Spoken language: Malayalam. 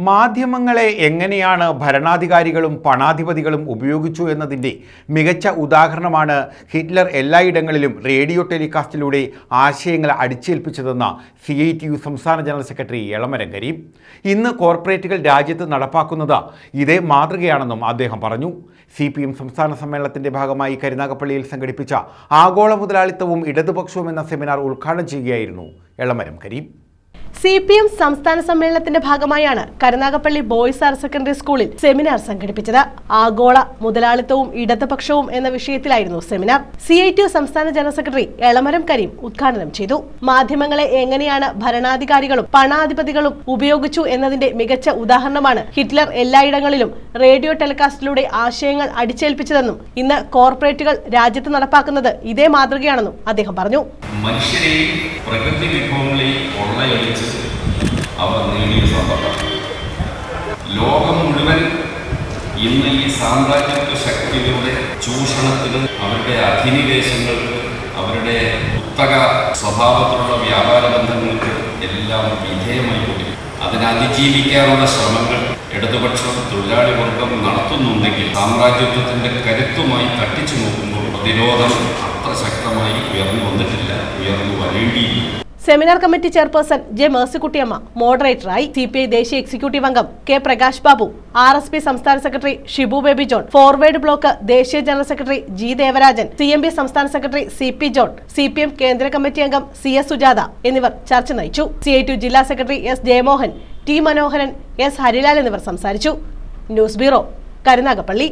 മാധ്യമങ്ങളെ എങ്ങനെയാണ് ഭരണാധികാരികളും പണാധിപതികളും ഉപയോഗിച്ചു എന്നതിൻ്റെ മികച്ച ഉദാഹരണമാണ് ഹിറ്റ്ലർ എല്ലായിടങ്ങളിലും റേഡിയോ ടെലികാസ്റ്റിലൂടെ ആശയങ്ങൾ അടിച്ചേൽപ്പിച്ചതെന്ന് CITU സംസ്ഥാന ജനറൽ സെക്രട്ടറി എളമരം കരീം. ഇന്ന് കോർപ്പറേറ്റുകൾ രാജ്യത്ത് നടപ്പാക്കുന്നത് ഇതേ മാതൃകയാണെന്നും അദ്ദേഹം പറഞ്ഞു. CPM സംസ്ഥാന സമ്മേളനത്തിന്റെ ഭാഗമായി കരുനാഗപ്പള്ളിയിൽ സംഘടിപ്പിച്ച ആഗോള മുതലാളിത്തവും ഇടതുപക്ഷവും എന്ന സെമിനാർ ഉദ്ഘാടനം ചെയ്യുകയായിരുന്നു എളമരം കരീം. CPM സംസ്ഥാന സമ്മേളനത്തിന്റെ ഭാഗമായാണ് കരുനാഗപ്പള്ളി ബോയ്സ് ഹയർ സെക്കൻഡറി സ്കൂളിൽ സെമിനാർ സംഘടിപ്പിച്ചത്. ആഗോള മുതലാളിത്തവും ഇടതുപക്ഷവും എന്ന വിഷയത്തിലായിരുന്നു സെമിനാർ. CITU സംസ്ഥാന ജനറൽ സെക്രട്ടറി എളമരം കരീം ഉദ്ഘാടനം ചെയ്തു. മാധ്യമങ്ങളെ എങ്ങനെയാണ് ഭരണാധികാരികളും പണാധിപതികളും ഉപയോഗിച്ചു എന്നതിന്റെ മികച്ച ഉദാഹരണമാണ് ഹിറ്റ്ലർ എല്ലായിടങ്ങളിലും റേഡിയോ ടെലികാസ്റ്റിലൂടെ ആശയങ്ങൾ അടിച്ചേൽപ്പിച്ചതെന്നും ഇന്ന് കോർപ്പറേറ്റുകൾ രാജ്യത്ത് നടപ്പാക്കുന്നത് ഇതേ മാതൃകയാണെന്നും അദ്ദേഹം പറഞ്ഞു. മനുഷ്യരെയും പ്രകൃതി വിഭവങ്ങളെയും കൊള്ളയടിച്ച് അവർ നേടിയ സമ്പത്താണ്. ലോകം മുഴുവൻ ഇന്ന് ഈ സാമ്രാജ്യത്വ ശക്തികളുടെ ചൂഷണത്തിന്, അവരുടെ അധിനിവേശങ്ങൾക്ക്, അവരുടെ കുത്തക സ്വഭാവത്തിലുള്ള വ്യാപാര ബന്ധങ്ങൾക്ക് എല്ലാം വിധേയമായിക്കൊണ്ടിരിക്കും. അതിനെ അതിജീവിക്കാനുള്ള ശ്രമങ്ങൾ ഇടതുപക്ഷം തൊഴിലാളി വർഗം നടത്തുന്നുണ്ടെങ്കിൽ സാമ്രാജ്യത്വത്തിന്റെ കരുത്തുമായി തട്ടിച്ചു നോക്കുമ്പോൾ പ്രതിരോധം അത്ര ശക്തമായി ഉയർന്നു വന്നിട്ടില്ല, ഉയർന്നു വരേണ്ടിയില്ല. Seminar committee chairperson J Mercykuttyamma മോഡറേറ്ററായി. CPI ദേശീയ എക്സിക്യൂട്ടീവ് അംഗം K പ്രകാശ് ബാബു, RSP സംസ്ഥാന secretary Shibu Baby John, forward bloc ദേശീയ general secretary G Devarajan, CMB സംസ്ഥാന സെക്രട്ടറി CP ജോൺ, CPM കേന്ദ്ര കമ്മിറ്റി അംഗം CS സുജാത എന്നിവർ ചർച്ച നയിച്ചു. CITU ജില്ലാ secretary S Jayamohan, T Manoharan, S Harilal എന്നിവർ സംസാരിച്ചു. News bureau, Karunagappally.